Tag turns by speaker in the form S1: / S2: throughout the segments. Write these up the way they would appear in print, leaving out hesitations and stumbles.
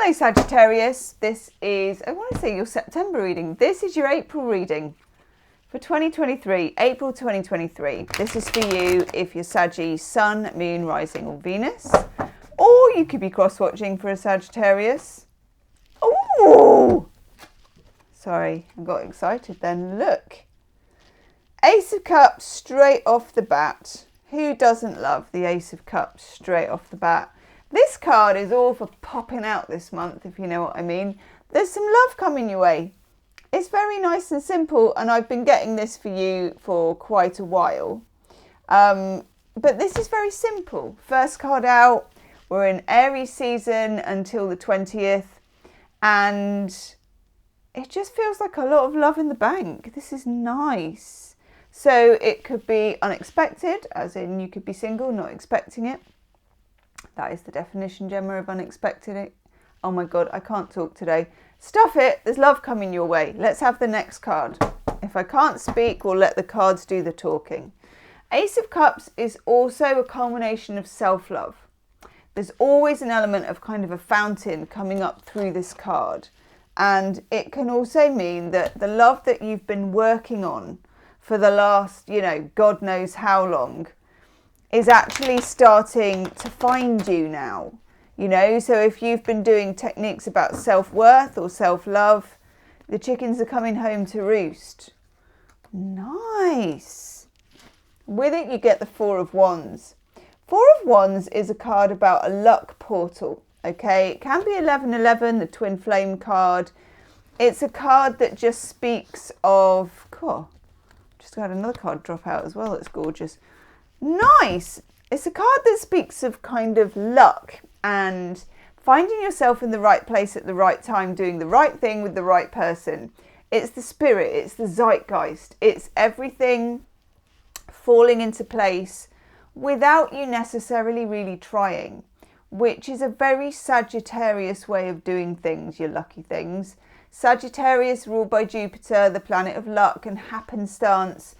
S1: Hello Sagittarius, this is, I want to say your September reading. This is your April reading for 2023, April 2023. This is for you if you're Saggy, Sun, Moon, Rising or Venus. Or you could be cross-watching for a Sagittarius. Oh! Sorry, I got excited then. Look. Ace of Cups straight off the bat. Who doesn't love the Ace of Cups straight off the bat? This card is all for popping out this month, if you know what I mean. There's some love coming your way. It's very nice and simple, and I've been getting this for you for quite a while. But this is very simple. First card out. We're in Aries season until the 20th, and it just feels like a lot of love in the bank. This is nice. So it could be unexpected, as in you could be single, not expecting it. That is the definition, Gemma, of unexpected. Oh my God, I can't talk today. Stuff it. There's love coming your way. Let's have the next card. If I can't speak, we'll let the cards do the talking. Ace of Cups is also a culmination of self-love. There's always an element of kind of a fountain coming up through this card. And it can also mean that the love that you've been working on for the last, God knows how long, is actually starting to find you now. So if you've been doing techniques about self-worth or self-love, the chickens are coming home to roost. Nice. With it, you get the Four of Wands. Four of Wands is a card about a luck portal. Okay, it can be 1111, the twin flame card. It's a card that just speaks of, just got another card drop out as well. It's gorgeous. Nice. It's a card that speaks of kind of luck and finding yourself in the right place at the right time, doing the right thing with the right person. It's the spirit, it's the zeitgeist, it's everything falling into place without you necessarily really trying, which is a very Sagittarius way of doing things, your lucky things. Sagittarius, ruled by Jupiter, the planet of luck and happenstance.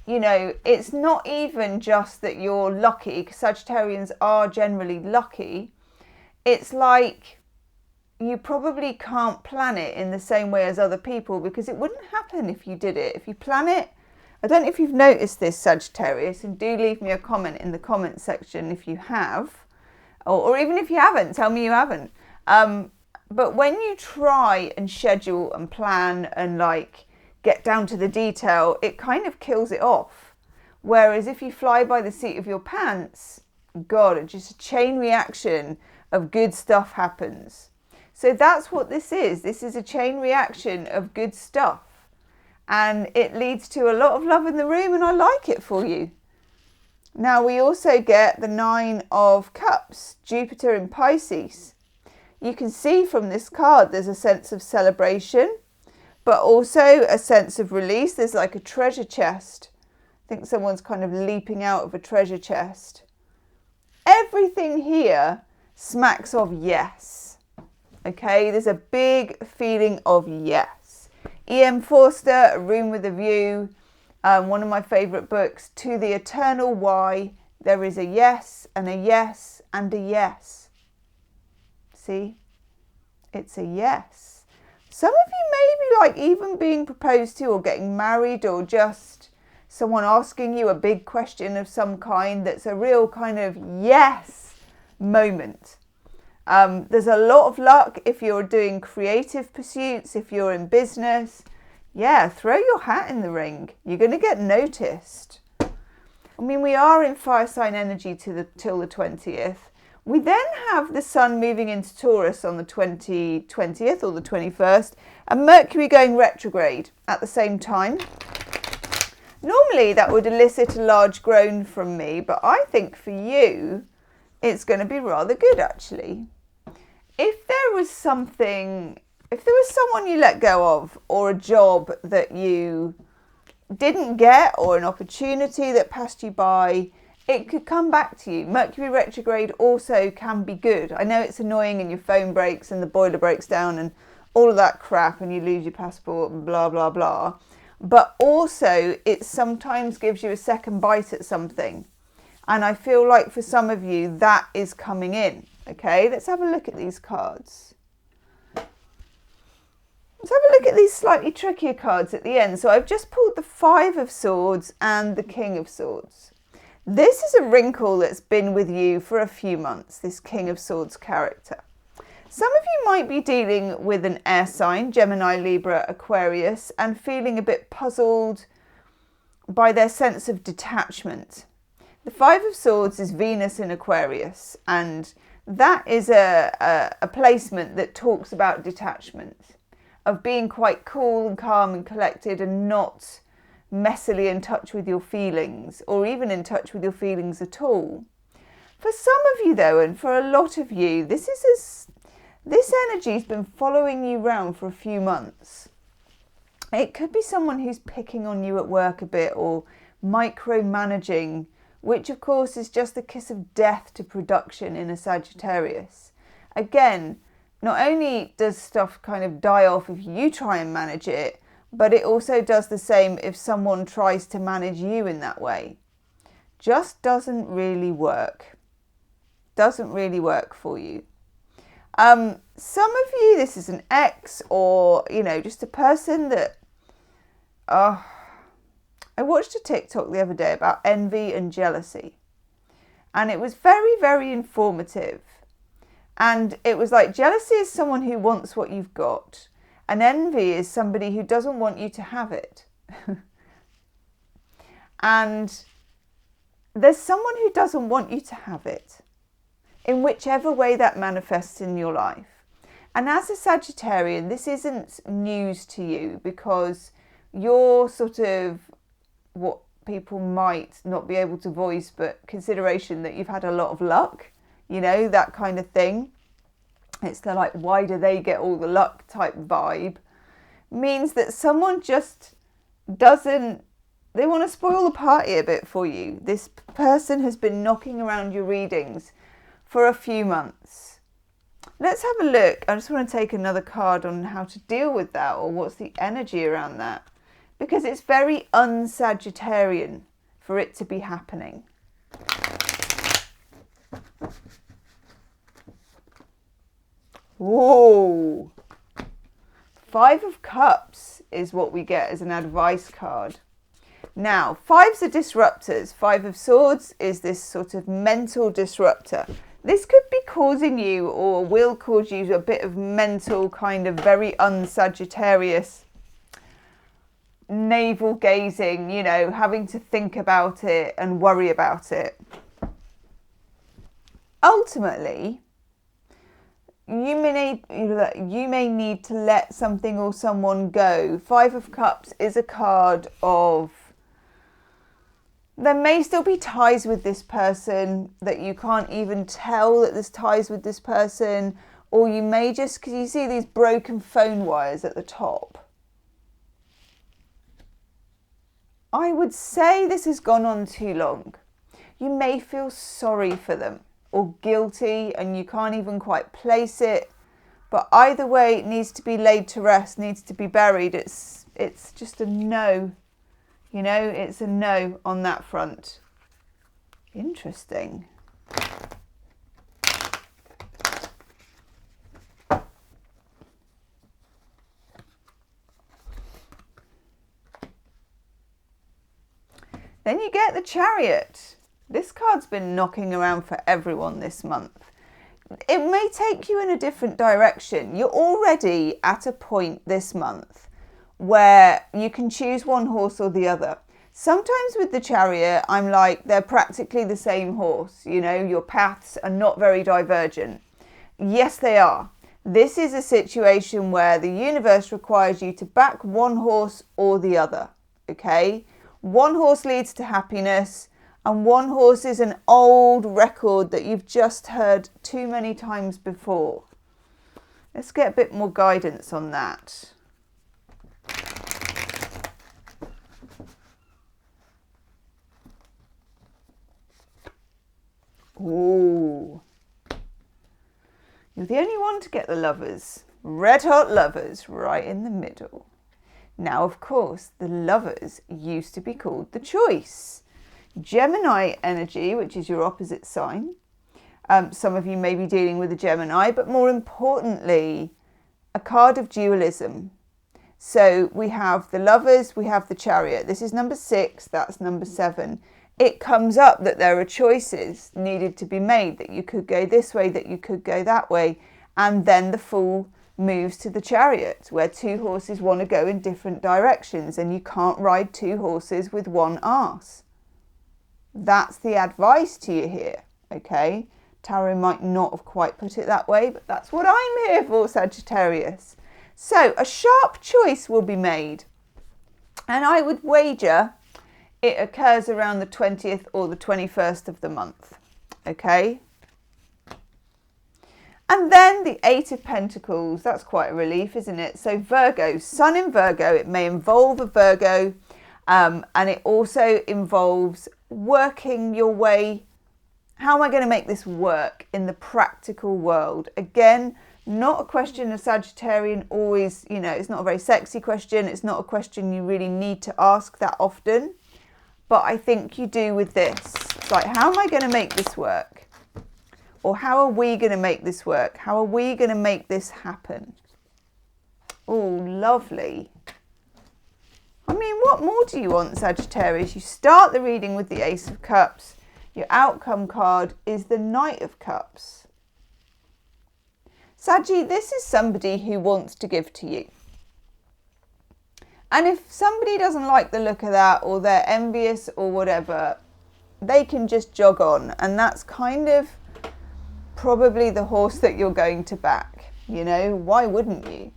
S1: It's not even just that you're lucky, because Sagittarians are generally lucky. It's like you probably can't plan it in the same way as other people, because it wouldn't happen if you did it. If you plan it, I don't know if you've noticed this, Sagittarius, and do leave me a comment in the comment section if you have, or even if you haven't, tell me you haven't. But when you try and schedule and plan and get down to the detail, it kind of kills it off. Whereas if you fly by the seat of your pants, God, it's just a chain reaction of good stuff happens. So that's what this is. This is a chain reaction of good stuff. And it leads to a lot of love in the room, and I like it for you. Now we also get the Nine of Cups, Jupiter in Pisces. You can see from this card there's a sense of celebration, but also a sense of release. There's like a treasure chest. I think someone's kind of leaping out of a treasure chest. Everything here smacks of yes. Okay, there's a big feeling of yes. E.M. Forster, A Room with a View, one of my favourite books, To the Eternal Why, there is a yes and a yes and a yes. See? It's a yes. Some of you may be even being proposed to or getting married, or just someone asking you a big question of some kind that's a real kind of yes moment. There's a lot of luck if you're doing creative pursuits, if you're in business. Yeah, throw your hat in the ring. You're going to get noticed. We are in fire sign energy till the 20th. We then have the Sun moving into Taurus on the 20th or the 21st, and Mercury going retrograde at the same time. Normally that would elicit a large groan from me, but I think for you it's going to be rather good actually. If there was someone you let go of, or a job that you didn't get, or an opportunity that passed you by, it could come back to you. Mercury retrograde also can be good. I know it's annoying and your phone breaks and the boiler breaks down and all of that crap and you lose your passport and blah, blah, blah. But also it sometimes gives you a second bite at something. And I feel like for some of you that is coming in. Okay, let's have a look at these cards. Let's have a look at these slightly trickier cards at the end. So I've just pulled the Five of Swords and the King of Swords. This is a wrinkle that's been with you for a few months, this King of Swords character. Some of you might be dealing with an air sign, Gemini, Libra, Aquarius, and feeling a bit puzzled by their sense of detachment. The Five of Swords is Venus in Aquarius, and that is a placement that talks about detachment, of being quite cool and calm and collected and not messily in touch with your feelings, or even in touch with your feelings at all. For some of you though, and for a lot of you, this energy's been following you around for a few months. It could be someone who's picking on you at work a bit, or micromanaging, which of course is just the kiss of death to production in a Sagittarius. Again, not only does stuff kind of die off if you try and manage it, but it also does the same if someone tries to manage you in that way. Just doesn't really work. Doesn't really work for you. Some of you, this is an ex, or, you know, just a person that... I watched a TikTok the other day about envy and jealousy. And it was very, very informative. And it was like, jealousy is someone who wants what you've got. And envy is somebody who doesn't want you to have it. And there's someone who doesn't want you to have it, in whichever way that manifests in your life. And as a Sagittarian, this isn't news to you, because you're sort of what people might not be able to voice, but consideration that you've had a lot of luck, you know, that kind of thing. It's the like, why do they get all the luck type vibe. Means that someone just doesn't, they want to spoil the party a bit for you. This person has been knocking around your readings for a few months. Let's have a look. I just want to take another card on how to deal with that, or what's the energy around that. Because it's very un-Sagittarian for it to be happening. Whoa! Five of Cups is what we get as an advice card. Now, fives are disruptors. Five of Swords is this sort of mental disruptor. This could be causing you, or will cause you, a bit of mental kind of very un-Sagittarius navel gazing, you know, having to think about it and worry about it. Ultimately, you may need to let something or someone go. Five of Cups is a card of, there may still be ties with this person that you can't even tell that there's ties with this person, or you may just, because you see these broken phone wires at the top. I would say this has gone on too long. You may feel sorry for them or guilty, and you can't even quite place it. But either way, it needs to be laid to rest, needs to be buried. It's just a no. You know, it's a no on that front. Interesting. Then you get the Chariot. This card's been knocking around for everyone this month. It may take you in a different direction. You're already at a point this month where you can choose one horse or the other. Sometimes with the Chariot, I'm like, they're practically the same horse. You know, your paths are not very divergent. Yes, they are. This is a situation where the universe requires you to back one horse or the other, okay? One horse leads to happiness, and one horse is an old record that you've just heard too many times before. Let's get a bit more guidance on that. Ooh. You're the only one to get the Lovers. Red hot Lovers right in the middle. Now, of course, the Lovers used to be called the Choice. Gemini energy, which is your opposite sign. Some of you may be dealing with a Gemini, but more importantly, a card of dualism. So we have the Lovers, we have the Chariot. This is number 6, that's number 7. It comes up that there are choices needed to be made, that you could go this way, that you could go that way. And then the Fool moves to the Chariot, where 2 horses want to go in different directions, and you can't ride 2 horses with one arse. That's the advice to you here, okay? Tarot might not have quite put it that way, but that's what I'm here for, Sagittarius. So a sharp choice will be made, and I would wager it occurs around the 20th or the 21st of the month, okay? And then the 8 of Pentacles, that's quite a relief, isn't it? So Virgo, Sun in Virgo, it may involve a Virgo, and it also involves working your way. How am I going to make this work in the practical world? Again, not a question a Sagittarian always, you know, it's not a very sexy question. It's not a question you really need to ask that often. But I think you do with this. It's like, how am I going to make this work? Or how are we going to make this work? How are we going to make this happen? Oh, lovely. I mean, what more do you want, Sagittarius? You start the reading with the Ace of Cups. Your outcome card is the Knight of Cups. Saggy, this is somebody who wants to give to you. And if somebody doesn't like the look of that, or they're envious or whatever, they can just jog on. And that's kind of probably the horse that you're going to back. You know, why wouldn't you?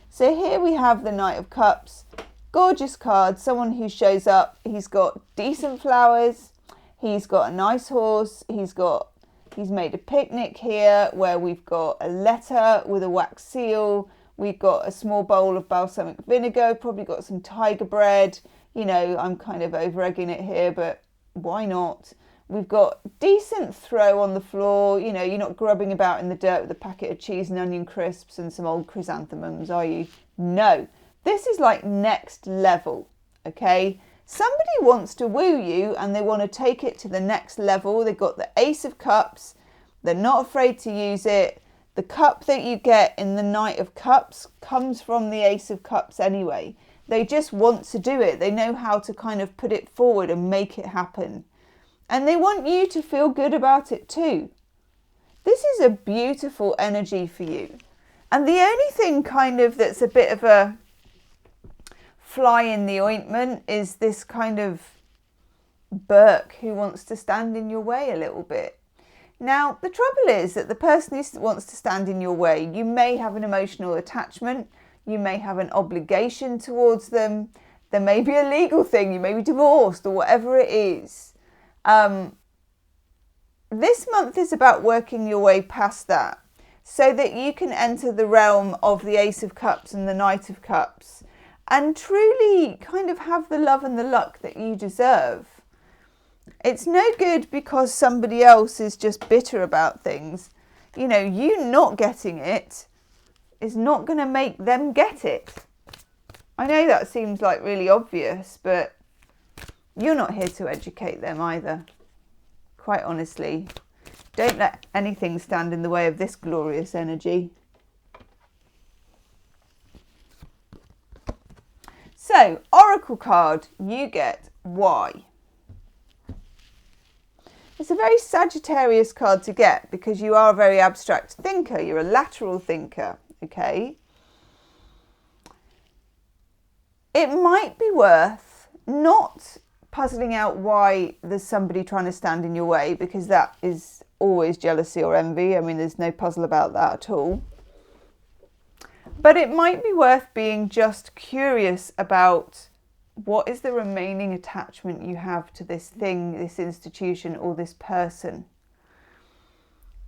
S1: So here we have the Knight of Cups. Gorgeous card, someone who shows up. He's got decent flowers. He's got a nice horse. He's made a picnic here where we've got a letter with a wax seal. We've got a small bowl of balsamic vinegar, probably got some tiger bread. You know, I'm kind of over-egging it here, but why not? We've got decent throw on the floor. You know, you're not grubbing about in the dirt with a packet of cheese and onion crisps and some old chrysanthemums, are you? No. This is like next level, okay? Somebody wants to woo you and they want to take it to the next level. They've got the Ace of Cups. They're not afraid to use it. The cup that you get in the Knight of Cups comes from the Ace of Cups anyway. They just want to do it. They know how to kind of put it forward and make it happen. And they want you to feel good about it too. This is a beautiful energy for you. And the only thing kind of that's a bit of a fly in the ointment is this kind of Burke who wants to stand in your way a little bit. Now, the trouble is that the person who wants to stand in your way, you may have an emotional attachment, you may have an obligation towards them, there may be a legal thing, you may be divorced or whatever it is. This month is about working your way past that so that you can enter the realm of the Ace of Cups and the Knight of Cups and truly kind of have the love and the luck that you deserve. It's no good because somebody else is just bitter about things. You know, you not getting it is not going to make them get it. I know that seems like really obvious, but you're not here to educate them either. Quite honestly, don't let anything stand in the way of this glorious energy. So, Oracle card, you get why. It's a very Sagittarius card to get because you are a very abstract thinker. You're a lateral thinker, okay? It might be worth not puzzling out why there's somebody trying to stand in your way, because that is always jealousy or envy. I mean, there's no puzzle about that at all. But it might be worth being just curious about what is the remaining attachment you have to this thing, this institution, or this person.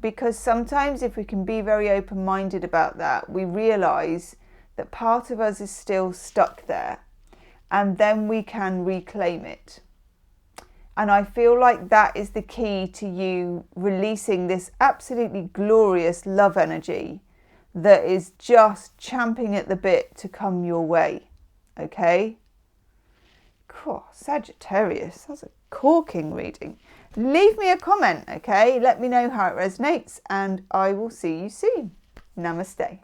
S1: Because sometimes if we can be very open-minded about that, we realise that part of us is still stuck there, and then we can reclaim it. And I feel like that is the key to you releasing this absolutely glorious love energy that is just champing at the bit to come your way, okay? Cool. Sagittarius, that's a corking reading. Leave me a comment, okay? Let me know how it resonates, and I will see you soon. Namaste.